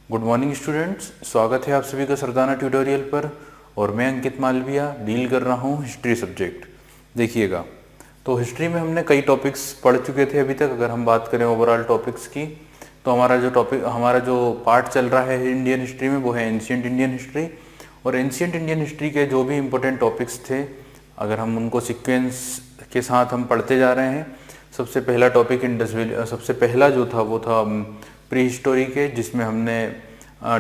Good morning students, स्वागत है आप सभी का सरदाना ट्यूटोरियल पर। और मैं अंकित मालविया डील कर रहा हूँ हिस्ट्री सब्जेक्ट। देखिएगा, तो हिस्ट्री में हमने कई टॉपिक्स पढ़ चुके थे अभी तक। अगर हम बात करें ओवरऑल टॉपिक्स की, तो हमारा जो पार्ट चल रहा है इंडियन हिस्ट्री में वो है एंशिएंट इंडियन हिस्ट्री। और एंशिएंट इंडियन हिस्ट्री के जो भी इम्पोर्टेंट टॉपिक्स थे, अगर हम उनको सिक्वेंस के साथ हम पढ़ते जा रहे हैं। सबसे पहला टॉपिक सबसे पहला जो था वो था प्री हिस्टोरी के, जिसमें हमने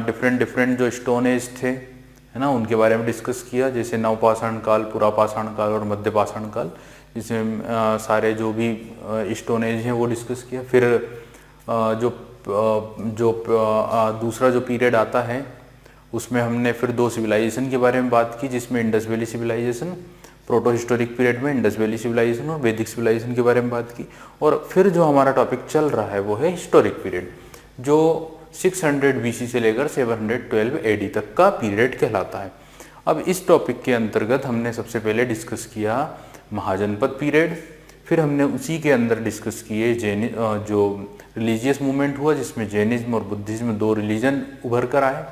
डिफरेंट जो स्टोन एज थे, है ना, उनके बारे में डिस्कस किया। जैसे नवपाषाण काल, पुरापाषाण काल और मध्यपाषाण काल, जिसमें सारे जो भी स्टोन एज हैं वो डिस्कस किया। फिर दूसरा जो पीरियड आता है उसमें हमने फिर दो सिविलाइजेशन के बारे में बात की, जिसमें Indus valley civilization, proto historic period में इंडस वैली सिविलाइजेशन और वैदिक सिविलाइजेशन के बारे में बात की। और फिर जो हमारा टॉपिक चल रहा है वो है हिस्टोरिक पीरियड, जो 600 BC से लेकर 712 AD तक का पीरियड कहलाता है। अब इस टॉपिक के अंतर्गत हमने सबसे पहले डिस्कस किया महाजनपद पीरियड। फिर हमने उसी के अंदर डिस्कस किए जो रिलीजियस मूवमेंट हुआ, जिसमें जैनिज्म और बुद्धिज्म दो रिलीजन उभर कर आए।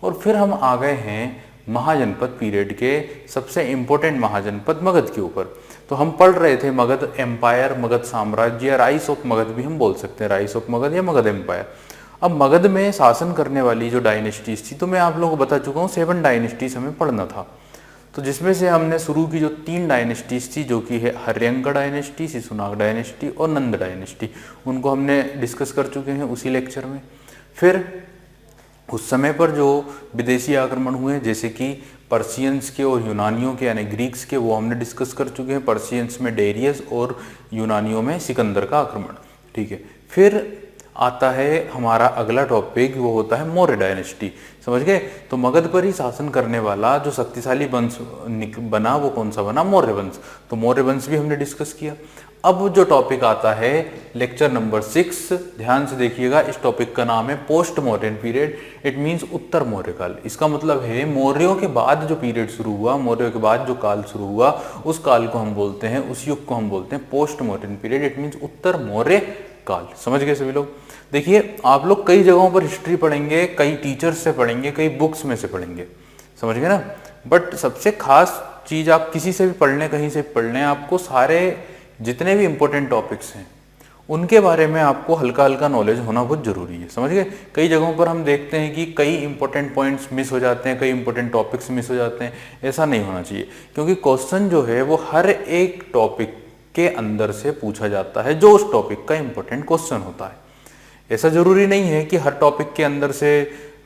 और फिर हम आ गए हैं महाजनपद पीरियड के सबसे इम्पोर्टेंट महाजनपद मगध के ऊपर। तो हम पढ़ रहे थे मगध एम्पायर, मगध साम्राज्य, राइस ऑफ मगध भी हम बोल सकते हैं, राइस ऑफ मगध या मगध एम्पायर। अब मगध में शासन करने वाली जो डायनेस्टीज थी, तो मैं आप लोगों को बता चुका हूँ 7 डायनेस्टीज हमें पढ़ना था। तो जिसमें से हमने शुरू की जो 3 डायनेस्टीज थी, जो कि है हर्यंका डायनेस्टी, शिशुनाग डायनेस्टी और नंद डायनेस्टी, उनको हमने डिस्कस कर चुके हैं उसी लेक्चर में। फिर उस समय पर जो विदेशी आक्रमण हुए, जैसे कि पर्शियंस के और यूनानियों के यानी ग्रीक्स के, वो हमने डिस्कस कर चुके हैं। पर्शियंस में डेरियस और यूनानियों में सिकंदर का आक्रमण, ठीक है। फिर आता है हमारा अगला टॉपिक, वो होता है मौर्य डायनेस्टी। समझ गए? तो मगध पर ही शासन करने वाला जो शक्तिशाली वंश बना, वो कौन सा बना? मौर्य वंश। तो मौर्य वंश भी हमने डिस्कस किया। अब जो टॉपिक आता है लेक्चर नंबर 6, ध्यान से देखिएगा, इस टॉपिक का नाम है post modern period. It means उत्तर मौर्य काल। इसका मतलब है मौर्यों के बाद जो पीरियड शुरू हुआ, मौर्यों के बाद जो काल शुरू हुआ, उस काल को हम बोलते हैं, उस युग को हम बोलते हैं post modern period. It means उत्तर मौर्य काल। समझ गए सभी लोग? देखिए, आप लोग कई जगहों पर हिस्ट्री पढ़ेंगे, कई टीचर्स से पढ़ेंगे, कई बुक्स में से पढ़ेंगे, समझ गए ना। बट सबसे खास चीज, आप किसी से भी पढ़ लें, कहीं से पढ़ लें, आपको सारे जितने भी इंपॉर्टेंट टॉपिक्स हैं उनके बारे में आपको हल्का हल्का नॉलेज होना बहुत जरूरी है। समझ गए? कई जगहों पर हम देखते हैं कि कई इंपॉर्टेंट पॉइंट्स मिस हो जाते हैं, कई इंपॉर्टेंट टॉपिक्स मिस हो जाते हैं। ऐसा नहीं होना चाहिए, क्योंकि क्वेश्चन जो है वो हर एक टॉपिक के अंदर से पूछा जाता है, जो उस टॉपिक का इंपॉर्टेंट क्वेश्चन होता है। ऐसा जरूरी नहीं है कि हर टॉपिक के अंदर से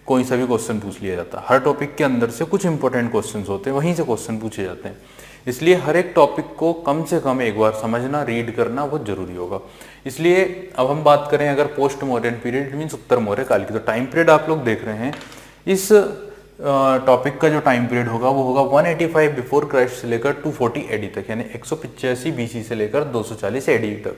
कोई सा भी क्वेश्चन पूछ लिया जाता है। हर टॉपिक के अंदर से कुछ इंपॉर्टेंट क्वेश्चंस होते हैं, वहीं से क्वेश्चन पूछे जाते हैं। इसलिए हर एक टॉपिक को कम से कम एक बार समझना, रीड करना बहुत जरूरी होगा। इसलिए अब हम बात करें अगर पोस्ट मॉडर्न पीरियड मीन्स उत्तर मौर्य काल की, तो टाइम पीरियड आप लोग देख रहे हैं। इस टॉपिक का जो टाइम पीरियड होगा वो होगा 185 बिफोर क्राइस्ट से लेकर 240 AD तक, यानी 185 BC से लेकर 240 AD तक।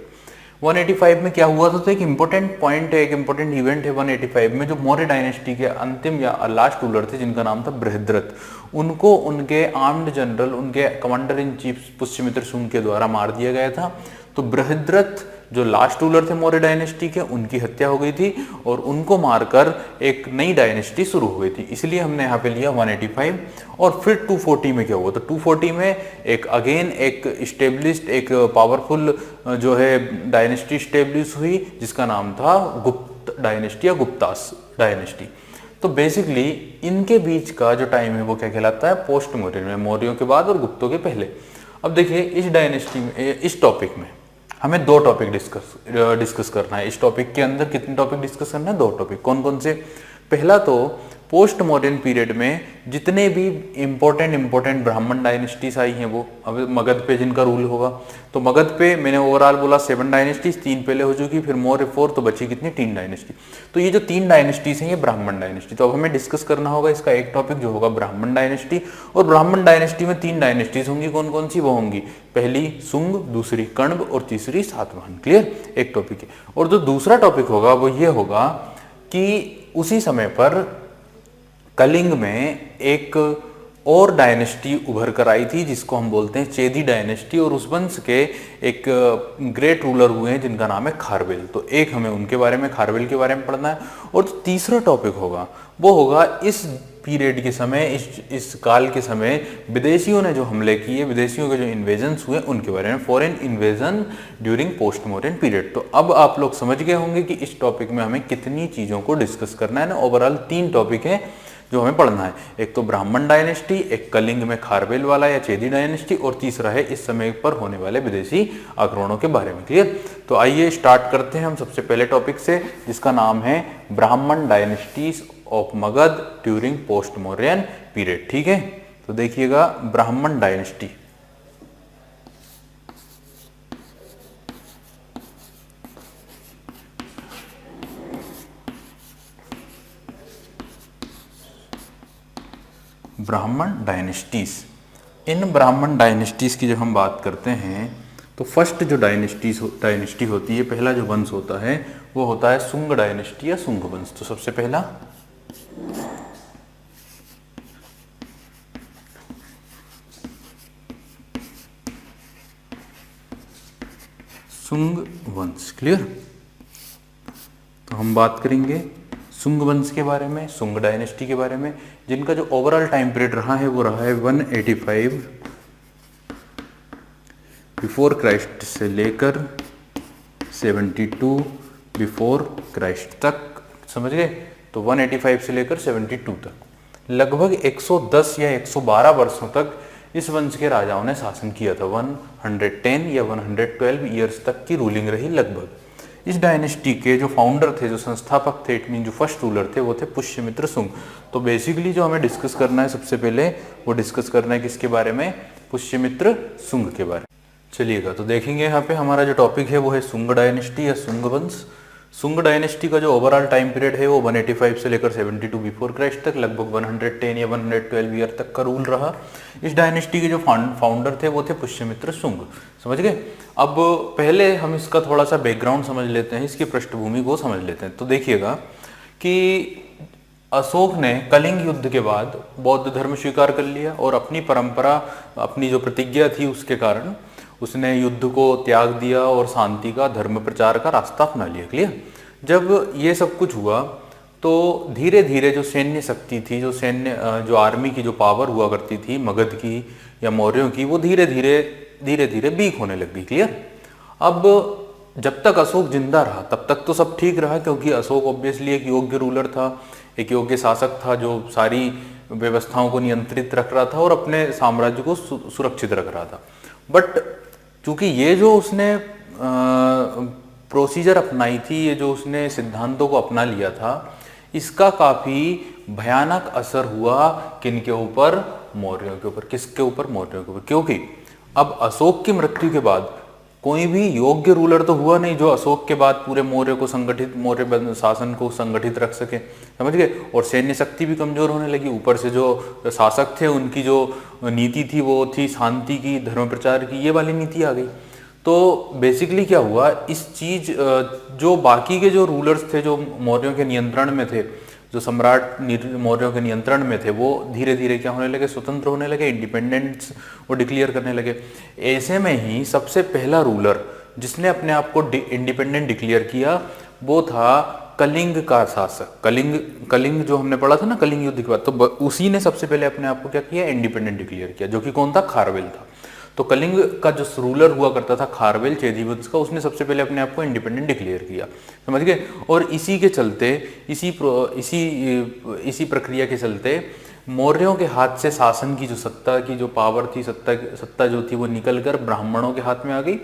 185 में क्या हुआ था? तो एक इंपॉर्टेंट पॉइंट है, एक इंपॉर्टेंट इवेंट है 185 में, जो मौर्य डायनेस्टी के अंतिम या लास्ट रूलर थे, जिनका नाम था बृहद्रथ। उनको उनके आर्म्ड जनरल, उनके commander in chief Pushyamitra Shunga के द्वारा मार दिया गया था। तो बृहद्रथ जो लास्ट रूलर थे मौर्य डायनेस्टी के, उनकी हत्या हो गई थी और उनको मारकर एक नई डायनेस्टी शुरू हो गई थी। इसलिए हमने यहाँ पे लिया 185। और फिर 240 में क्या हुआ? तो 240 में एक स्टेब्लिश्ड, एक पावरफुल जो है डायनेस्टी स्टेब्लिश हुई, जिसका नाम था गुप्त डायनेस्टी या गुप्तास डायनेस्टी। तो बेसिकली इनके बीच का जो टाइम है वो क्या कहलाता है? पोस्ट मौर्य में, मौर्यों के बाद और गुप्तों के पहले। अब देखिए, इस डायनेस्टी में, इस टॉपिक में हमें 2 टॉपिक डिस्कस करना है। इस टॉपिक के अंदर कितने टॉपिक डिस्कस करना है? 2 टॉपिक। कौन कौन से? पहला तो पोस्ट मॉडर्न पीरियड में जितने भी इंपॉर्टेंट ब्राह्मण डायनेस्टीज आई हैं, वो अब मगध पे जिनका रूल होगा। तो मगध पे मैंने ओवरऑल बोला 7 डायनेस्टीज, 3 पहले हो चुकी, फिर मौर्य 4, तो बची कितनी? 3 डायनेस्टी। तो ये जो 3 डायनेस्टीज हैं ये ब्राह्मण डायनेस्टी। तो अब हमें डिस्कस करना होगा इसका एक टॉपिक जो होगा ब्राह्मण डायनेस्टी। और ब्राह्मण डायनेस्टी में 3 डायनेस्टीज होंगी। कौन कौन सी? वो होंगी पहली शुंग, दूसरी कण्व और तीसरी सातवाहन। क्लियर? एक टॉपिक है। और जो दूसरा टॉपिक होगा वो ये होगा कि उसी समय पर कलिंग में एक और डायनेस्टी उभर कर आई थी जिसको हम बोलते हैं चेदी डायनेस्टी, और उस वंश के एक ग्रेट रूलर हुए हैं जिनका नाम है खारवेल। तो एक हमें उनके बारे में, खारवेल के बारे में पढ़ना है। और जो तीसरा टॉपिक होगा वो होगा इस पीरियड के समय, इस काल के समय विदेशियों ने जो हमले किए, विदेशियों के जो इन्वेजन्स हुए उनके बारे में, foreign invasion during post modern period. तो अब आप लोग समझ गए होंगे कि इस टॉपिक में हमें कितनी चीज़ों को डिस्कस करना है ना। ओवरऑल 3 टॉपिक है जो हमें पढ़ना है। एक तो ब्राह्मण डायनेस्टी, एक कलिंग में खारवेल वाला या चेदी डायनेस्टी, और तीसरा है इस समय पर होने वाले विदेशी आक्रमणों के बारे में। क्लियर? तो आइए स्टार्ट करते हैं हम सबसे पहले टॉपिक से, जिसका नाम है ब्राह्मण dynasties of Magadh during post Mauryan period. ठीक है, तो देखिएगा ब्राह्मण डायनेस्टी। ब्राह्मण डायनेस्टीज, इन ब्राह्मण डायनेस्टीज की जब हम बात करते हैं तो फर्स्ट जो डायनेस्टी होती है, पहला जो वंश होता है वो होता है सुंग डायनेस्टी या सुंग वंश। तो सबसे पहला सुंग वंश। क्लियर? तो हम बात करेंगे सुंग वंश के बारे में, सुंग डायनेस्टी के बारे में, जिनका जो ओवरऑल टाइम पीरियड रहा है वो रहा है 185 बिफोर क्राइस्ट से लेकर 72 बिफोर क्राइस्ट तक। समझ गए? तो 185 से लेकर 72 तक लगभग 110 या 112 वर्षों तक इस वंश के राजाओं ने शासन किया था। 110 या 112 ईयर्स तक की रूलिंग रही लगभग। इस डायनेस्टी के जो फाउंडर थे, जो संस्थापक थे, इट मीन जो फर्स्ट रूलर थे, वो थे पुष्यमित्र सुंग। तो बेसिकली जो हमें डिस्कस करना है सबसे पहले, वो डिस्कस करना है किसके बारे में? पुष्यमित्र सुंग के बारे में। चलिएगा, तो देखेंगे यहाँ पे हमारा जो टॉपिक है वो है सुंग डायनेस्टी या सुंग वंश। सुंग डायनेस्टी का जो ओवरऑल टाइम पीरियड है वो 185 से लेकर 72 बिफोर क्राइस्ट तक लगभग 110 या 112 ईयर तक का रूल रहा। इस डायनेस्टी के जो फाउंडर थे वो थे पुष्यमित्र सुंग। समझ गए? अब पहले हम इसका थोड़ा सा बैकग्राउंड समझ लेते हैं, इसकी पृष्ठभूमि को समझ लेते हैं। तो देखिएगा कि अशोक ने कलिंग युद्ध के बाद बौद्ध धर्म स्वीकार कर लिया और अपनी परंपरा, अपनी जो प्रतिज्ञा थी उसके कारण उसने युद्ध को त्याग दिया और शांति का, धर्म प्रचार का रास्ता अपना लिया। क्लियर? जब ये सब कुछ हुआ तो धीरे धीरे जो सैन्य शक्ति थी, जो आर्मी की जो पावर हुआ करती थी मगध की या मौर्यों की, वो धीरे धीरे वीक होने लग गई। क्लियर? अब जब तक अशोक जिंदा रहा तब तक तो सब ठीक रहा, क्योंकि अशोक ऑब्वियसली एक योग्य रूलर था, एक योग्य शासक था जो सारी व्यवस्थाओं को नियंत्रित रख रहा था और अपने साम्राज्य को सुरक्षित रख रहा था। बट चूंकि ये जो उसने प्रोसीजर अपनाई थी, ये जो उसने सिद्धांतों को अपना लिया था, इसका काफी भयानक असर हुआ किनके ऊपर? मौर्यों के ऊपर। किसके ऊपर? मौर्यों के ऊपर। क्योंकि अब अशोक की मृत्यु के बाद कोई भी योग्य रूलर तो हुआ नहीं जो अशोक के बाद पूरे मौर्य शासन को संगठित रख सके। समझ गए? और सैन्य शक्ति भी कमजोर होने लगी। ऊपर से जो शासक थे उनकी जो नीति थी वो थी शांति की, धर्म प्रचार की, ये वाली नीति आ गई। तो बेसिकली क्या हुआ, इस चीज जो बाकी के जो रूलर्स थे जो मौर्यों के नियंत्रण में थे, जो सम्राट मौर्यों के नियंत्रण में थे, वो धीरे धीरे क्या होने लगे? स्वतंत्र होने लगे, इंडिपेंडेंस वो डिक्लेयर करने लगे। ऐसे में ही सबसे पहला रूलर जिसने अपने आप को इंडिपेंडेंट डिक्लेयर किया वो था कलिंग का शासक। कलिंग जो हमने पढ़ा था ना कलिंग युद्ध के बाद, तो उसी ने सबसे पहले अपने आप को क्या किया? इंडिपेंडेंट डिक्लेयर किया, जो कि कौन था? खारवेल था। तो कलिंग का जो रूलर हुआ करता था खारवेल चेदी वंश का, उसने सबसे पहले अपने आप को इंडिपेंडेंट डिक्लेयर किया। समझ गए? और इसी के चलते, इसी प्रक्रिया के चलते मौर्यों के हाथ से शासन की जो सत्ता की जो पावर थी, सत्ता जो थी वो निकलकर ब्राह्मणों के हाथ में आ गई।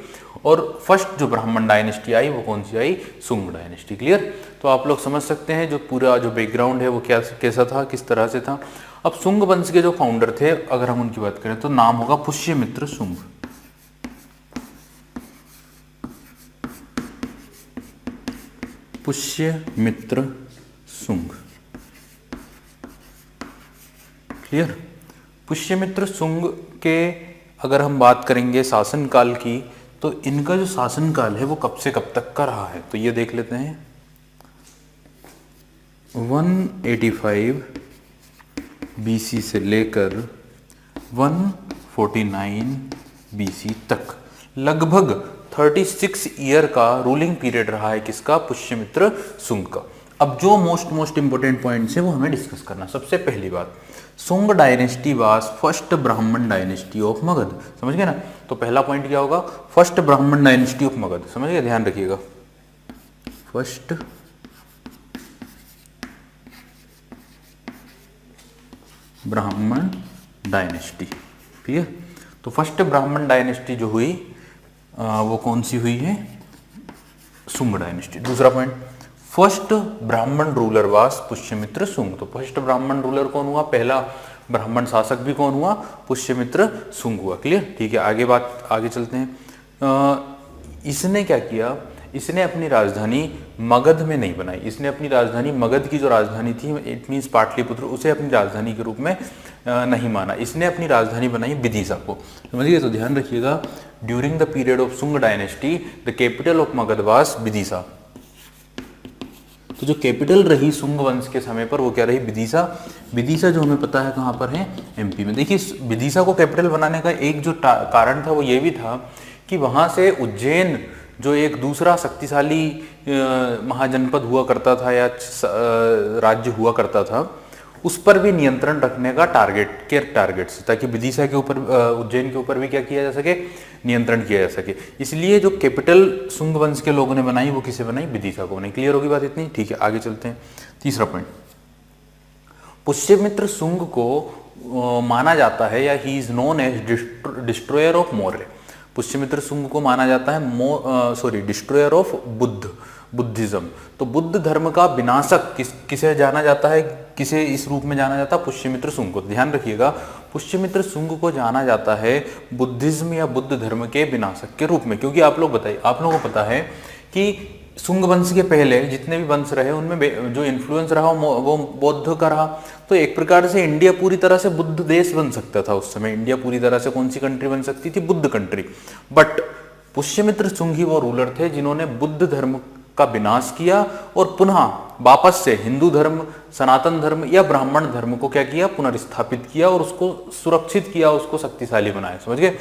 और फर्स्ट जो ब्राह्मण डायनेस्टी आई वो कौन सी आई? सुंग डायनेस्टी। क्लियर? तो आप लोग समझ सकते हैं जो पूरा जो बैकग्राउंड है वो कैसा था, किस तरह से था। अब सुंग वंश के जो फाउंडर थे, अगर हम उनकी बात करें तो नाम होगा पुष्यमित्र सुंग। पुष्यमित्र सुंग। क्लियर? पुष्यमित्र सुंग के अगर हम बात करेंगे शासनकाल की, तो इनका जो शासनकाल है वो कब से कब तक का रहा है, तो ये देख लेते हैं। 185 BC से लेकर 149 BC तक लगभग 36 ईयर का रूलिंग पीरियड रहा है किसका, पुष्यमित्र सुंग का। अब जो मोस्ट इंपोर्टेंट पॉइंट्स है वो हमें डिस्कस करना। सबसे पहली बात, सुंग डायनेस्टी वाज फर्स्ट ब्राह्मण डायनेस्टी ऑफ मगध, समझ गए ना। तो पहला पॉइंट क्या होगा, फर्स्ट ब्राह्मण डायनेस्टी ऑफ मगध, समझ गए, ध्यान रखिएगा, फर्स्ट ब्राह्मण डायनेस्टी, ठीक है। तो फर्स्ट ब्राह्मण डायनेस्टी जो हुई वो कौन सी हुई है, सुंग डायनेस्टी। दूसरा पॉइंट, फर्स्ट ब्राह्मण रूलर वास पुष्यमित्र सुंग। तो फर्स्ट ब्राह्मण रूलर कौन हुआ, पहला ब्राह्मण शासक भी कौन हुआ, पुष्यमित्र सुंग हुआ। क्लियर, ठीक है। आगे चलते हैं। इसने क्या किया, इसने अपनी राजधानी मगध में नहीं बनाई, इसने अपनी राजधानी मगध की जो राजधानी थी, इट मीन्स पाटलिपुत्र, उसे अपनी राजधानी के रूप में नहीं माना। इसने अपनी राजधानी बनाई विदिशा को, समझिए। तो ध्यान रखिएगा, ड्यूरिंग द पीरियड ऑफ सुंग dynasty the capital of Magadh was Vidisha. तो जो कैपिटल रही सुंग वंश के समय पर वो क्या रही, विदिशा। विदिशा जो हमें पता है कहाँ पर है, एमपी में। देखिए, विदिशा को कैपिटल बनाने का एक जो कारण था वो ये भी था कि वहाँ से उज्जैन जो एक दूसरा शक्तिशाली महाजनपद हुआ करता था या राज्य हुआ करता था, उस पर भी नियंत्रण रखने का टारगेट से, ताकि विदिशा के ऊपर, उज्जैन के ऊपर भी क्या किया जा सके, नियंत्रण किया जा सके। इसलिए जो कैपिटल सुंग वंश के लोगों ने बनाई वो किसे बनाई, विदिशा को बनाई। क्लियर होगी बात इतनी, ठीक है। आगे चलते हैं। तीसरा पॉइंट, पुष्यमित्र सुंग को माना जाता है, या he is known as destroyer of Maurya. Pushyamitra Sunga को माना जाता है डिस्ट्रॉयर ऑफ बुद्धिज्म। तो बुद्ध धर्म का विनाशक किसे जाना जाता है, किसे इस रूप में जाना जाता है, पुष्यमित्र सुंग को। ध्यान रखिएगा, पुष्यमित्र सुंग को जाना जाता है बुद्धिज्म या बुद्ध धर्म के विनाशक के रूप में, क्योंकि आप लोगों को पता है कि सुंग वंश के पहले जितने भी वंश रहे उनमें जो इन्फ्लुएंस रहा वो बौद्ध का रहा। तो एक प्रकार से इंडिया पूरी तरह से बुद्ध देश बन सकता था उस समय। इंडिया पूरी तरह से कौन सी कंट्री बन सकती थी, बुद्ध कंट्री। बट पुष्यमित्र सुंग ही वो रूलर थे जिन्होंने बुद्ध धर्म का विनाश किया और पुनः वापस से हिंदू धर्म, सनातन धर्म या ब्राह्मण धर्म को क्या किया, पुनर्स्थापित किया और उसको सुरक्षित किया, उसको शक्तिशाली बनाया, समझ गए।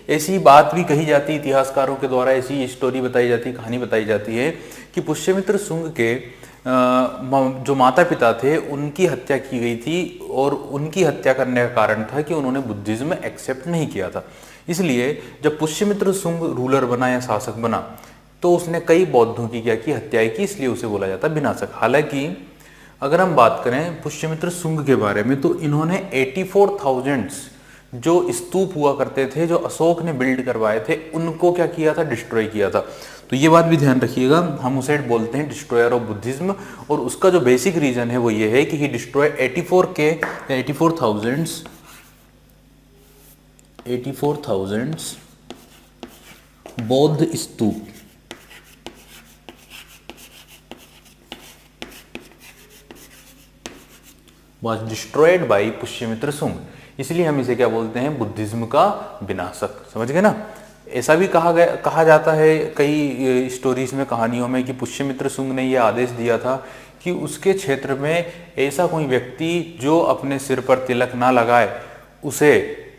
ऐसी बात भी कही जाती है इतिहासकारों के द्वारा, ऐसी स्टोरी बताई जाती है, कहानी बताई जाती है कि पुष्यमित्र सुंग के जो माता पिता थे उनकी हत्या की गई थी, और उनकी हत्या करने का कारण था कि उन्होंने बुद्धिज्म एक्सेप्ट नहीं किया था। इसलिए जब पुष्यमित्र सुंग रूलर बना या शासक बना तो उसने कई बौद्धों की क्या की, हत्याएं की, इसलिए उसे बोला जाता है विनाशक। हालांकि अगर हम बात करें पुष्यमित्र सुंग के बारे में तो इन्होंने 84,000 जो स्तूप हुआ करते थे, जो अशोक ने बिल्ड करवाए थे, उनको क्या किया था, डिस्ट्रॉय किया था। तो ये बात भी ध्यान रखिएगा, हम उसे बोलते हैं डिस्ट्रॉयर ऑफ बुद्धिज्म, और उसका जो बेसिक रीजन है वो ये है कि ही डिस्ट्रॉय 84,000 बौद्ध स्तूप। Was destroyed by पुष्यमित्र सुंग, इसलिए हम इसे क्या बोलते हैं, बुद्धिज्म का विनाशक, समझ गए ना। ऐसा भी कहा जाता है कई स्टोरीज में, कहानियों में, कि पुष्यमित्र सुंग ने यह आदेश दिया था कि उसके क्षेत्र में ऐसा कोई व्यक्ति जो अपने सिर पर तिलक ना लगाए,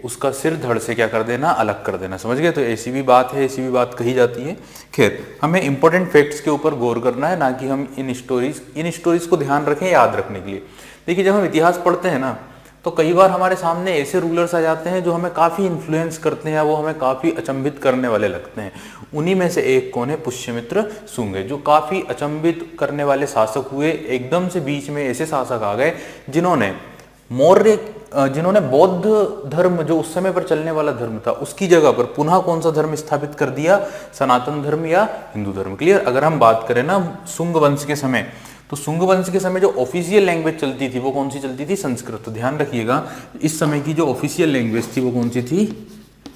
उसका सिर धड़ से क्या कर देना, अलग कर देना, समझ गए। तो ऐसी भी बात है, ऐसी भी बात कही जाती है। खैर, हमें इंपॉर्टेंट फैक्ट्स के ऊपर गौर करना है, ना कि हम इन स्टोरीज को ध्यान रखें, याद रखने के लिए। देखिए, जब हम इतिहास पढ़ते हैं ना तो कई बार हमारे सामने ऐसे रूलर्स आ जाते हैं जो हमें काफ़ी इन्फ्लुएंस करते हैं, वो हमें काफ़ी अचंभित करने वाले लगते हैं। उन्हीं में से एक कौन है, पुष्यमित्र सुंग है, जो काफ़ी अचंभित करने वाले शासक हुए। एकदम से बीच में ऐसे शासक आ गए जिन्होंने बौद्ध धर्म, जो उस समय पर चलने वाला धर्म था, उसकी जगह पर पुनः कौन सा धर्म स्थापित कर दिया, सनातन धर्म या हिंदू धर्म। क्लियर। अगर हम बात करें ना सुंग वंश के समय, तो सुंग वंश के समय जो ऑफिशियल लैंग्वेज चलती थी वो कौन सी चलती थी, संस्कृत। तो ध्यान रखिएगा, इस समय की जो ऑफिशियल लैंग्वेज थी वो कौन सी थी,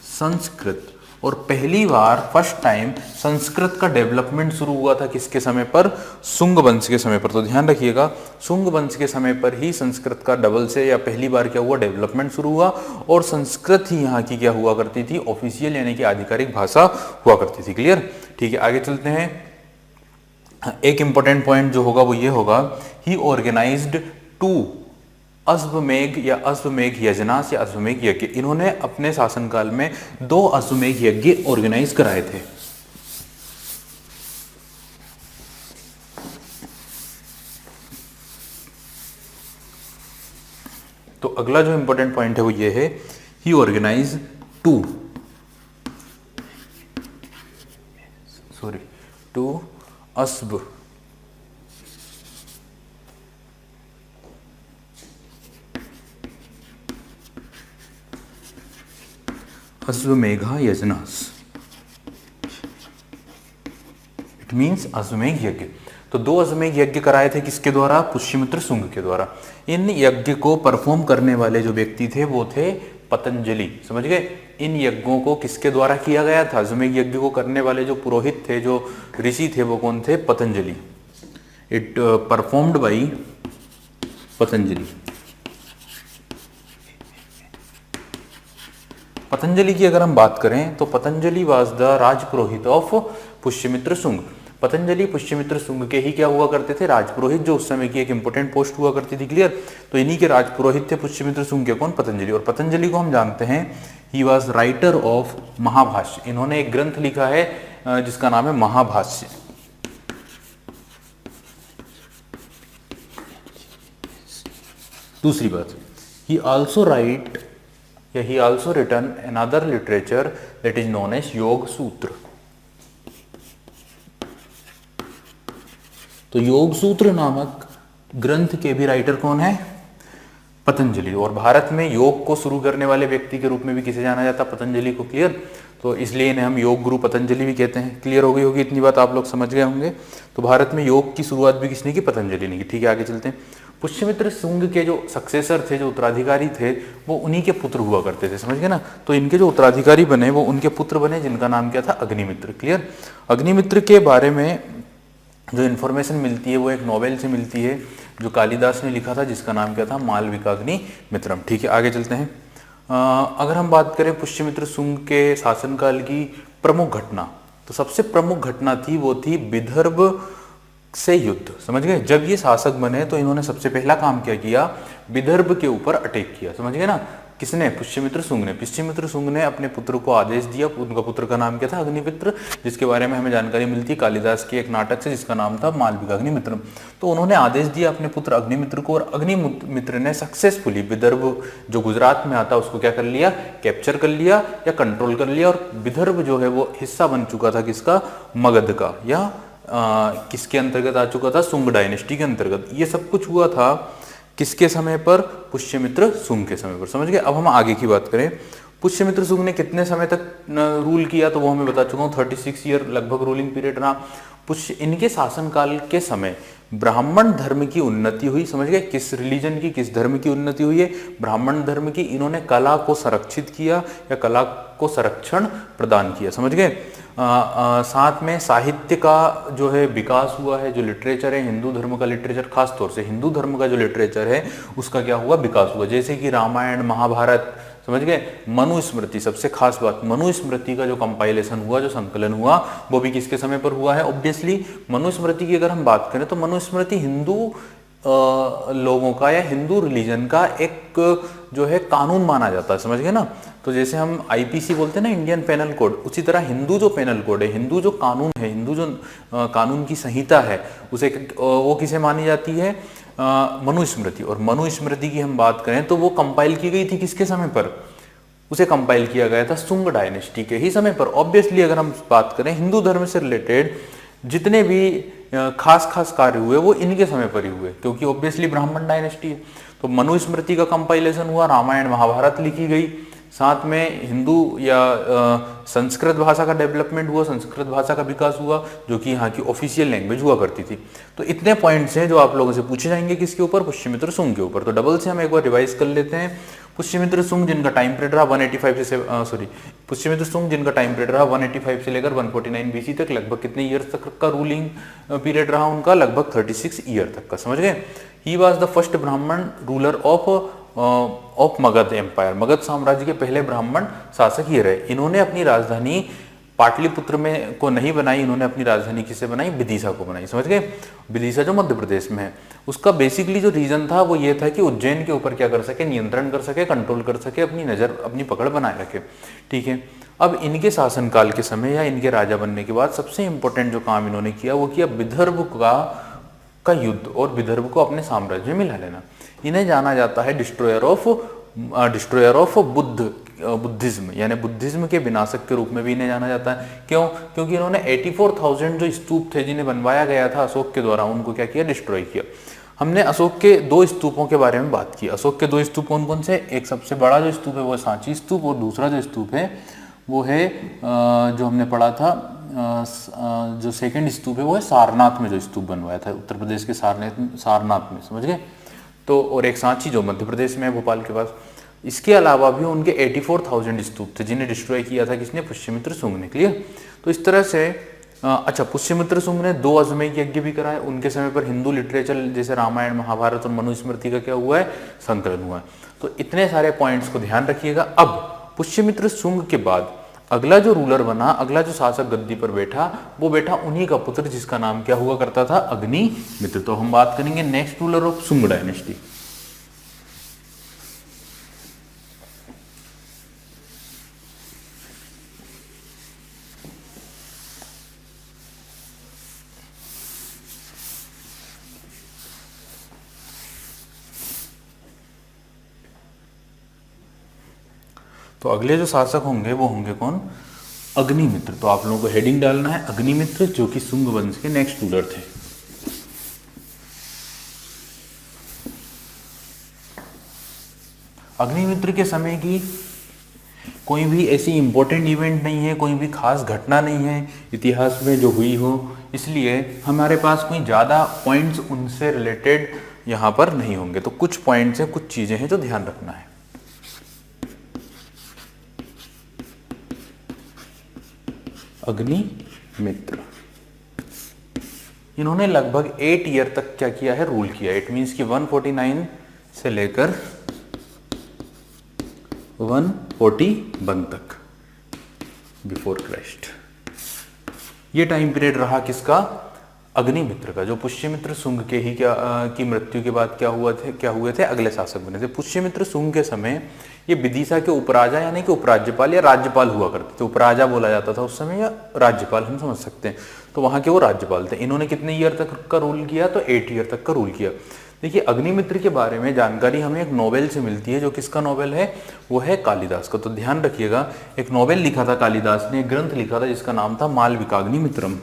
संस्कृत। और पहली बार फर्स्ट टाइम संस्कृत का डेवलपमेंट शुरू हुआ था किसके समय पर, सुंग वंश के समय पर। तो ध्यान रखिएगा, सुंग वंश के समय पर ही संस्कृत का डबल से या पहली बार क्या हुआ, डेवलपमेंट शुरू हुआ, और संस्कृत ही यहाँ की क्या हुआ करती थी, ऑफिशियल यानी कि आधिकारिक भाषा हुआ करती थी। क्लियर, ठीक है। आगे चलते हैं। एक इंपॉर्टेंट पॉइंट जो होगा वो ये होगा, ही ऑर्गेनाइज्ड 2 अश्वमेघ या अश्वमेघ यजनास या अश्वमेघ यज्ञ, इन्होंने अपने शासनकाल में 2 अश्वमेघ यज्ञ ऑर्गेनाइज कराए थे। तो अगला जो इंपॉर्टेंट पॉइंट है वो ये है, ही ऑर्गेनाइज टू अश्वमेघा यजनास, इट मीन्स अश्वमेघ यज्ञ। तो 2 अश्वमेघ यज्ञ कराए थे किसके द्वारा? पुष्यमित्र शुंग के द्वारा। इन यज्ञ को परफॉर्म करने वाले जो व्यक्ति थे वो थे पतंजलि, समझ गए। इन यज्ञों को किसके द्वारा किया गया था? अश्वमेघ यज्ञ को करने वाले जो पुरोहित थे, जो ऋषि थे, वो कौन थे? Patanjali. It performed by Patanjali. Patanjali की अगर हम बात करें तो Patanjali was the Rajpurohit of Pushyamitra Shunga. Patanjali Pushyamitra Shunga के ही क्या हुआ करते थे? राजपुरोहित, जो उस समय की एक इंपॉर्टेंट पोस्ट हुआ करती थी। क्लियर? तो इन्हीं के राजपुरोहित थे पुष्यमित्र शुंग के। कौन? पतंजलि। और पतंजलि को हम जानते हैं he was writer of Mahabhashya. इन्होंने एक ग्रंथ लिखा है जिसका नाम है महाभाष्य। दूसरी बात, he also written another literature that is known as योग सूत्र। तो योग सूत्र नामक ग्रंथ के भी राइटर कौन है? पतंजलि। और भारत में योग को शुरू करने वाले व्यक्ति के रूप में भी किसे जाना जाता? पतंजलि को। क्लियर? तो इसलिए इन्हें हम योग गुरु पतंजलि भी कहते हैं। क्लियर हो गई होगी इतनी बात, आप लोग समझ गए होंगे। तो भारत में योग की शुरुआत भी किसने की? पतंजलि ने की। ठीक है, आगे चलते हैं। पुष्यमित्र शुंग के जो सक्सेसर थे, जो उत्तराधिकारी थे, वो उन्हीं के पुत्र हुआ करते थे, समझ गए ना। तो इनके जो उत्तराधिकारी बने वो उनके पुत्र बने, जिनका नाम क्या था? अग्निमित्र। क्लियर? अग्निमित्र के बारे में जो इन्फॉर्मेशन मिलती है वो एक नॉवेल से मिलती है जो कालिदास ने लिखा था, जिसका नाम क्या था? मालविकाग्निमित्रम। ठीक है, आगे चलते हैं। अगर हम बात करें पुष्यमित्र शुंग के शासनकाल की प्रमुख घटना, तो सबसे प्रमुख घटना थी वो थी विदर्भ से युद्ध, समझ गए। जब ये शासक बने तो इन्होंने सबसे पहला काम क्या किया? विदर्भ के ऊपर अटैक किया, समझ गए ना। किसने? पुष्यमित्र शुंग ने। पुष्यमित्र शुंग ने अपने पुत्र को आदेश दिया, उनका पुत्र का नाम क्या था? अग्निमित्र, जिसके बारे में हमें जानकारी मिलती है कालिदास के एक नाटक से जिसका नाम था मालविकाग्निमित्रम। तो उन्होंने आदेश दिया अपने पुत्र अग्निमित्र को, और अग्निमित्र ने सक्सेसफुली विदर्भ जो गुजरात में आता उसको क्या कर लिया? कैप्चर कर लिया या कंट्रोल कर लिया। और विदर्भ जो है वो हिस्सा बन चुका था किसका? मगध का, या किसके अंतर्गत आ चुका था? शुंग डायनेस्टी के अंतर्गत। ये सब कुछ हुआ था किसके समय पर? पुष्यमित्र शुंग के समय पर, समझ गए। अब हम आगे की बात करें, पुष्यमित्र शुंग ने कितने समय तक रूल किया, तो वो हमें बता चुका हूँ, 36 ईयर लगभग रूलिंग पीरियड रहा। इनके शासनकाल के समय ब्राह्मण धर्म की उन्नति हुई, समझ गए। किस रिलीजन की, किस धर्म की उन्नति हुई है? ब्राह्मण धर्म की। इन्होंने कला को संरक्षित किया या कला को संरक्षण प्रदान किया, समझ गए। साथ में साहित्य का जो है विकास हुआ है, जो लिटरेचर है, हिंदू धर्म का लिटरेचर, खास तौर से हिंदू धर्म का जो लिटरेचर है उसका क्या हुआ? विकास हुआ। जैसे कि रामायण, महाभारत, समझ गए। मनुस्मृति, सबसे खास बात, मनुस्मृति का जो कंपाइलेशन हुआ, जो संकलन हुआ, वो भी किसके समय पर हुआ है? ऑब्वियसली मनुस्मृति की अगर हम बात करें तो मनुस्मृति हिंदू लोगों का या हिंदू रिलीजन का एक जो है कानून माना जाता है, समझ गए ना। तो जैसे हम आईपीसी बोलते हैं ना, इंडियन पेनल कोड, उसी तरह हिंदू जो पेनल कोड है, हिंदू जो कानून है, हिंदू जो कानून की संहिता है, उसे वो किसे मानी जाती है? मनुस्मृति। और मनुस्मृति की हम बात करें तो वो कंपाइल की गई थी किसके समय पर? उसे कंपाइल किया गया था शुंग डायनेस्टी के ही समय पर। ऑब्वियसली अगर हम बात करें हिंदू धर्म से रिलेटेड जितने भी खास खास कार्य हुए वो इनके समय पर ही हुए, क्योंकि ऑब्वियसली ब्राह्मण डायनेस्टी है। तो मनुस्मृति का कंपाइलेशन हुआ, रामायण महाभारत लिखी गई, साथ में हिंदू या संस्कृत भाषा का डेवलपमेंट हुआ, संस्कृत भाषा का विकास हुआ, जो कि यहाँ की ऑफिशियल लैंग्वेज हुआ करती थी। तो इतने पॉइंट्स हैं जो आप लोगों से पूछे जाएंगे किसके ऊपर? पुष्यमित्र शुंग के ऊपर। तो डबल से हम एक बार रिवाइज कर लेते हैं। पुष्यमित्र शुंग जिनका टाइम पीरियड रहा 185 से पुष्यमित्र शुंग जिनका टाइम पीरियड रहा 185 से लेकर 149 बीसी तक, लगभग कितने ईयर्स तक का रूलिंग पीरियड रहा उनका? लगभग 36 ईयर तक का, समझ गए। He was the first Brahmin ruler of Magadh empire. Magadh साम्राज्य के पहले ब्राह्मण शासक ये रहे। इन्होंने अपनी राजधानी पाटलिपुत्र में को नहीं बनाई इन्होंने, अपनी राजधानी किसे बनाई, विदिशा को बनाई, समझ गए। विदिशा जो मध्य प्रदेश में है, उसका बेसिकली जो रीजन था वो ये था कि उज्जैन के ऊपर क्या कर सके, नियंत्रण कर सके, कंट्रोल कर सके, अपनी नजर अपनी पकड़ बनाए रखे, ठीक है। अब इनके शासनकाल के समय या इनके राजा बनने के बाद सबसे इंपॉर्टेंट जो काम इन्होंने किया वो किया विदर्भ का युद्ध और विदर्भ को अपने साम्राज्य में मिला लेना। इन्हें जाना जाता है डिस्ट्रॉयर ऑफ बुद्धिज्म, यानी बुद्धिज्म के विनाशक के रूप में भी इन्हें जाना जाता है। क्यों? क्योंकि इन्होंने 84,000 जो स्तूप थे जिन्हें बनवाया गया था अशोक के द्वारा, उनको क्या किया, डिस्ट्रॉय किया। हमने अशोक के 2 स्तूपों के बारे में बात की। अशोक के 2 स्तूप कौन कौन से? एक सबसे बड़ा जो स्तूप है वो सांची स्तूप, और दूसरा जो स्तूप है वो है जो हमने पढ़ा था, जो सेकंड स्तूप है वो है सारनाथ में जो स्तूप बनवाया था, उत्तर प्रदेश के सारनाथ में, समझ गए। तो और एक सांची जो मध्य प्रदेश में है, भोपाल के पास। इसके अलावा भी उनके 84,000 स्तूप थे जिन्हें डिस्ट्रॉय किया था किसने, पुष्यमित्र शुंग ने, क्लियर। तो इस तरह से अच्छा, पुष्यमित्र शुंग ने 2 अश्वमेध यज्ञ भी कराए। उनके समय पर हिंदू लिटरेचर जैसे रामायण, महाभारत और मनुस्मृति का क्या हुआ है, संकलन हुआ है। तो इतने सारे पॉइंट्स को ध्यान रखिएगा। अब पुष्यमित्र शुंग के बाद अगला जो रूलर बना, अगला जो शासक गद्दी पर बैठा, वो बैठा उन्हीं का पुत्र जिसका नाम क्या हुआ करता था, अग्निमित्र। तो हम बात करेंगे next ruler of Shunga dynasty. तो अगले जो शासक होंगे वो होंगे कौन, अग्निमित्र। तो आप लोगों को हेडिंग डालना है अग्निमित्र, जो कि शुंग वंश के नेक्स्ट रूलर थे। अग्निमित्र के समय की कोई भी ऐसी इंपॉर्टेंट इवेंट नहीं है, कोई भी खास घटना नहीं है इतिहास में जो हुई हो, इसलिए हमारे पास कोई ज़्यादा पॉइंट्स उनसे रिलेटेड यहाँ पर नहीं होंगे। तो कुछ पॉइंट्स हैं, कुछ चीज़ें हैं जो ध्यान रखना है। अग्निमित्र इन्होंने लगभग 8 ईयर तक क्या किया है, रूल किया। इट मीन्स कि 149 से लेकर 141 तक बिफोर क्राइस्ट, ये टाइम पीरियड रहा किसका, अग्निमित्र का, जो पुष्यमित्र शुंग के ही की मृत्यु के बाद क्या हुए थे, अगले शासक बने थे। पुष्यमित्र शुंग के समय ये विदिशा के उपराजा यानी कि उपराज्यपाल या राज्यपाल हुआ करते थे। उपराजा बोला जाता था उस समय, या राज्यपाल हम समझ सकते हैं। तो वहां के वो राज्यपाल थे। इन्होंने कितने ईयर तक का रूल किया, तो 8 ईयर तक का रूल किया। देखिए, अग्निमित्र के बारे में जानकारी हमें एक नोवेल से मिलती है, जो किसका नोवेल है, वो है कालिदास का। तो ध्यान रखिएगा, एक नोवेल लिखा था कालिदास ने, एक ग्रंथ लिखा था जिसका नाम था मालविकाग्निमित्रम।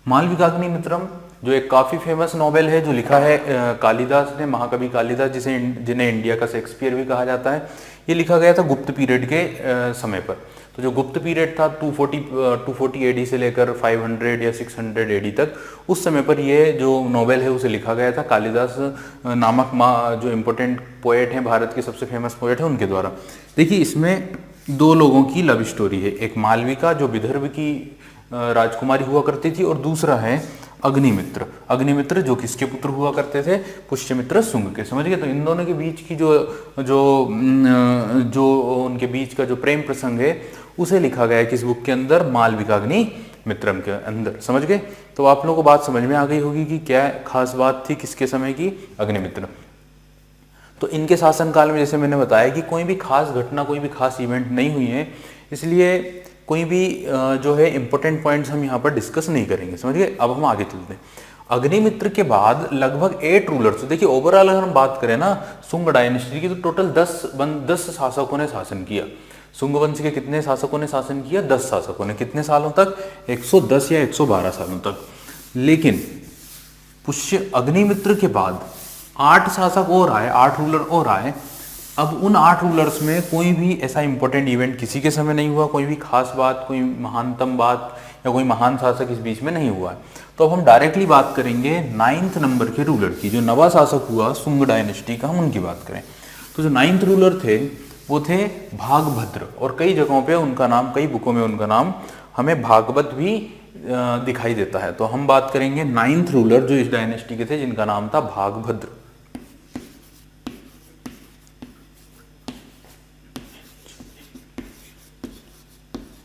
मालविकाग्निमित्रम जो एक काफी फेमस नॉवेल है, जो लिखा है कालिदास ने, महाकवि कालिदास, जिन्हें इंडिया का शेक्सपियर भी कहा जाता है। ये लिखा गया था गुप्त पीरियड के समय पर। तो जो गुप्त पीरियड था 240 एडी से लेकर 500 या 600 एडी तक, उस समय पर ये जो नॉवेल है उसे लिखा गया था कालिदास नामक जो इम्पोर्टेंट पोएट हैं, भारत के सबसे फेमस पोएट हैं, उनके द्वारा। देखिए, इसमें 2 लोगों की लव स्टोरी है। एक मालविका जो विदर्भ की राजकुमारी हुआ करती थी, और दूसरा है अग्निमित्र। अग्निमित्र जो किसके पुत्र हुआ करते थे, पुष्यमित्र शुंग के, समझ गए। तो इन दोनों के बीच की जो उनके बीच का जो प्रेम प्रसंग है उसे लिखा गया है किस बुक के अंदर, मालविकाग्निमित्रम के अंदर, समझ गए। तो आप लोगों को बात समझ में आ गई होगी कि क्या खास बात थी किसके समय की, अग्निमित्र। तो इनके शासनकाल में जैसे मैंने बताया कि कोई भी खास घटना, कोई भी खास इवेंट नहीं हुई है, इसलिए कोई भी जो है इंपॉर्टेंट पॉइंट्स हम यहाँ पर डिस्कस नहीं करेंगे, समझ गए। अब हम आगे चलते हैं। अग्निमित्र के बाद लगभग 8 रूलर्स। देखिए, ओवरऑल अगर हम बात करें ना शुंग डायनेस्टी की, तो टोटल 10 शासकों ने शासन किया। शुंग वंश के कितने शासकों ने शासन किया, 10 शासकों ने। कितने सालों तक, 110 या 112 सालों तक। लेकिन अग्निमित्र के बाद 8 शासक और आए, 8 रूलर और आए। अब उन 8 रूलर्स में कोई भी ऐसा इंपॉर्टेंट इवेंट किसी के समय नहीं हुआ, कोई भी खास बात, कोई महानतम बात या कोई महान शासक इस बीच में नहीं हुआ है। तो अब हम डायरेक्टली बात करेंगे 9th नंबर के रूलर की, जो नवा शासक हुआ शुंग डायनेस्टी का, हम उनकी बात करें। तो जो 9th रूलर थे वो थे भागभद्र, और कई जगहों पे उनका नाम, कई बुकों में उनका नाम हमें भागवत भी दिखाई देता है। तो हम बात करेंगे 9th रूलर जो इस डायनेस्टी के थे, जिनका नाम था भागभद्र।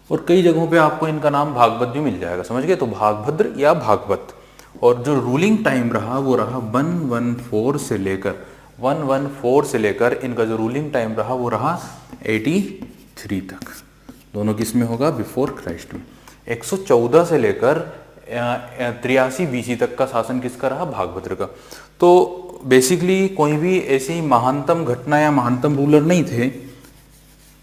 और कई जगहों पे आपको इनका नाम भागवत भी मिल जाएगा, समझ गए। तो भागभद्र या भागवत। और जो रूलिंग टाइम रहा वो रहा 114 से लेकर इनका जो रूलिंग टाइम रहा वो रहा 83 तक। दोनों किस में होगा? बिफोर क्राइस्ट में। 114 से लेकर 83 BC तक का शासन किसका रहा? भागभद्र का। तो बेसिकली कोई भी ऐसी महानतम घटना या महानतम रूलर नहीं थे,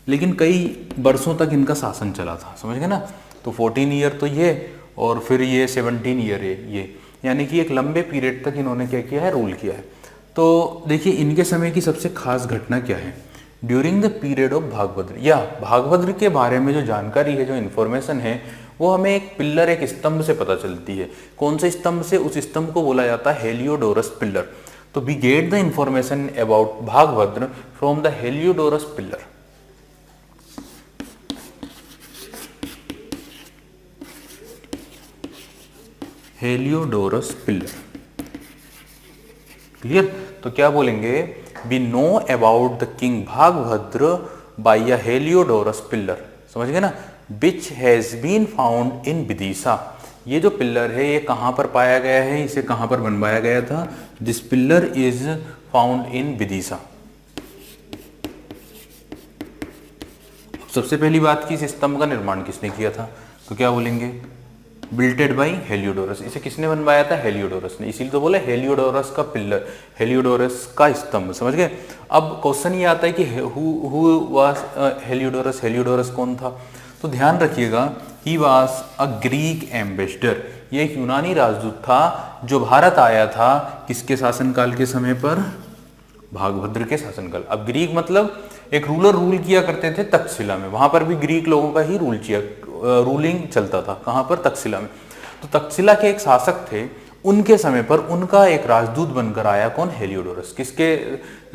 लेकिन कई वर्षों तक इनका शासन चला था, समझ गए ना। तो 14 ईयर तो ये, और फिर ये 17 ईयर ये, यानी कि एक लंबे पीरियड तक इन्होंने क्या किया है? रूल किया है। तो देखिए इनके समय की सबसे खास घटना क्या है? During the period of Bhagabhadra, या भागभद्र के बारे में जो जानकारी है, जो इन्फॉर्मेशन है, वो हमें एक पिल्लर, एक स्तंभ से पता चलती है। कौन से स्तंभ से? उस स्तंभ को बोला जाता है हेलियोडोरस पिल्लर। तो we get the information about Bhagabhadra from the Heliodorus pillar. Heliodorus pillar, clear. तो क्या बोलेंगे? We know about the king Bhagabhadra by a Heliodorus pillar, समझ गए ना, which has been found in Vidisha. ये जो पिल्लर है ये कहां पर पाया गया है? इसे कहां पर बनवाया गया था? This pillar is found in Vidisha. सबसे पहली बात की, इस स्तंभ का निर्माण किसने किया था? तो क्या बोलेंगे? बिल्टेड बाई हेलियोडोरस। इसे किसने बनवाया था? हेलियोडोरस ने। इसीलिए तो बोले हेलियोडोरस का पिल्लर, हेलियोडोरस का स्तंभ, समझ गए। अब क्वेश्चन ये आता है कि हु वाज हेलियोडोरस? हेलियोडोरस कौन था? तो ध्यान रखिएगा, he was a Greek ambassador. ये एक यूनानी राजदूत था जो भारत आया था किसके शासनकाल के समय पर? भागभद्र के शासनकाल। अब ग्रीक मतलब एक रूलर रूल किया करते थे तक्षशिला में, वहां पर भी ग्रीक लोगों का ही रूलिंग चलता था। कहां पर? तक्षशिला में। तो तक्षशिला के एक शासक थे, उनके समय पर उनका एक राजदूत बनकर आया कौन? हेलियोडोरस। किसके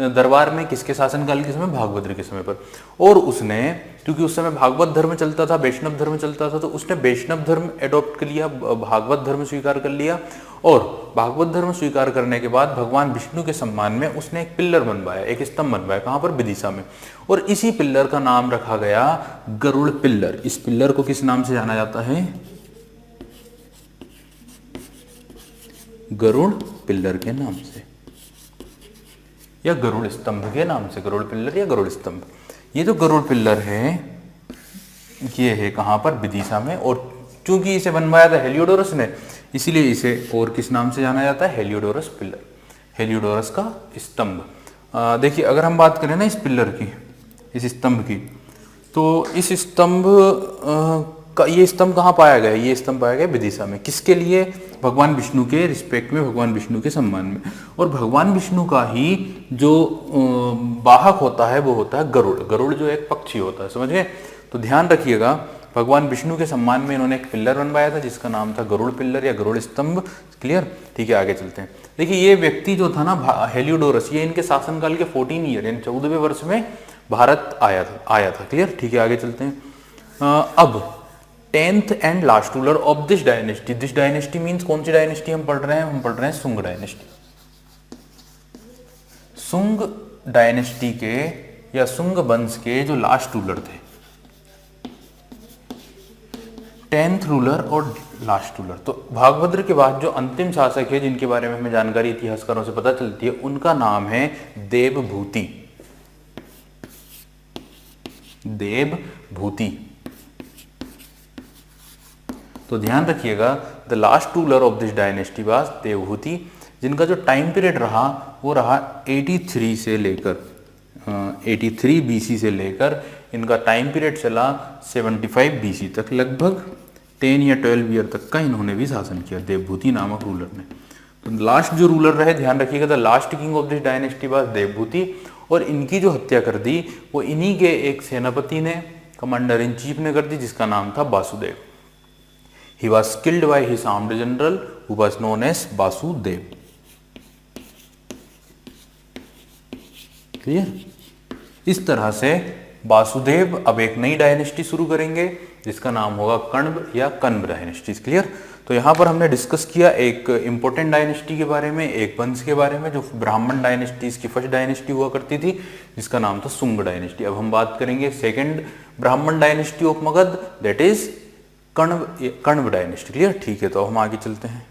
दरबार में? किसके शासनकाल के समय? भागभद्र के समय पर। और उसने, क्योंकि उस समय भागवत धर्म चलता था, वैष्णव धर्म चलता था, तो उसने वैष्णव धर्म एडॉप्ट कर लिया, भागवत धर्म स्वीकार कर लिया। और भागवत धर्म स्वीकार करने के बाद भगवान विष्णु के सम्मान में उसने एक पिल्लर बनवाया, एक स्तंभ बनवाया। कहां पर? विदिशा में। और इसी पिल्लर का नाम रखा गया गरुड़ पिल्लर। इस पिल्लर को किस नाम से जाना जाता है? गरुड़ पिल्लर के नाम से, या गरुड़ स्तंभ के नाम से। गरुड़ पिल्लर या गरुड़ स्तंभ। ये जो गरुड़ पिल्लर है ये है कहां पर? विदिशा में। और चूंकि इसे बनवाया था हेलियोडोरस ने, इसीलिए इसे और किस नाम से जाना जाता है? हेलियोडोरस पिल्लर, हेलियोडोरस का स्तंभ। देखिए अगर हम बात करें ना इस पिल्लर की, इस स्तंभ की, तो इस स्तंभ ये स्तंभ कहाँ पाया गया? ये स्तंभ पाया गया विदिशा में। किसके लिए? भगवान विष्णु के रिस्पेक्ट में, भगवान विष्णु के सम्मान में। और भगवान विष्णु का ही जो वाहक होता है वो होता है गरुड़। गरुड़ जो एक पक्षी होता है, समझ गए। तो ध्यान रखिएगा, भगवान विष्णु के सम्मान में इन्होंने एक पिल्लर बनवाया था जिसका नाम था गरुड़ पिल्लर या गरुड़ स्तंभ, क्लियर। ठीक है, आगे चलते हैं। देखिए ये व्यक्ति जो था ना हेलियोडोरस, ये इनके शासनकाल के 14 ईयर यानी 14वें वर्ष में भारत आया था, क्लियर। ठीक है, आगे चलते हैं। अब 10th and last ruler of this dynasty. This dynasty means कौन सी डायनेस्टी हम पढ़ रहे हैं? हम पढ़ रहे हैं सुंग डायनेस्टी। सुंग डायनेस्टी के या सुंग वंश के जो लास्ट रूलर थे, 10th रूलर और लास्ट रूलर। तो भागभद्र के बाद जो अंतिम शासक है जिनके बारे में हमें जानकारी इतिहासकारों से पता चलती है, उनका नाम है देवभूति। देवभूति। तो ध्यान रखिएगा, the last ruler of this dynasty was Devabhuti, जिनका जो टाइम पीरियड रहा वो रहा 83 से लेकर 83 BC से लेकर इनका टाइम पीरियड चला 75 BC तक। लगभग 10 या 12 ईयर तक का इन्होंने भी शासन किया देवभूति नामक रूलर ने। तो लास्ट जो रूलर रहे, ध्यान रखिएगा, the last king of this dynasty was Devabhuti. और इनकी जो हत्या कर दी वो इन्हीं के एक सेनापति ने, कमांडर इन चीफ ने कर दी, जिसका नाम था Vasudev. He was killed by his armed general who was known as Vasudev. Clear. इस तरह से वासुदेव अब एक नई डायनेस्टी शुरू करेंगे जिसका नाम होगा कण्व या कण्व डायनेस्टीज। क्लियर। तो यहाँ पर हमने डिस्कस किया एक इंपॉर्टेंट डायनेस्टी के बारे में, एक वंश के बारे में जो ब्राह्मण डायनेस्टीज की फर्स्ट डायनेस्टी हुआ करती थी, जिसका नाम था शुंग डायनेस्टी। अब हम बात करेंगे सेकंड ब्राह्मण dynasty of Magadh, that is Kanva dynasty. Clear. ठीक है, तो हम आगे चलते हैं।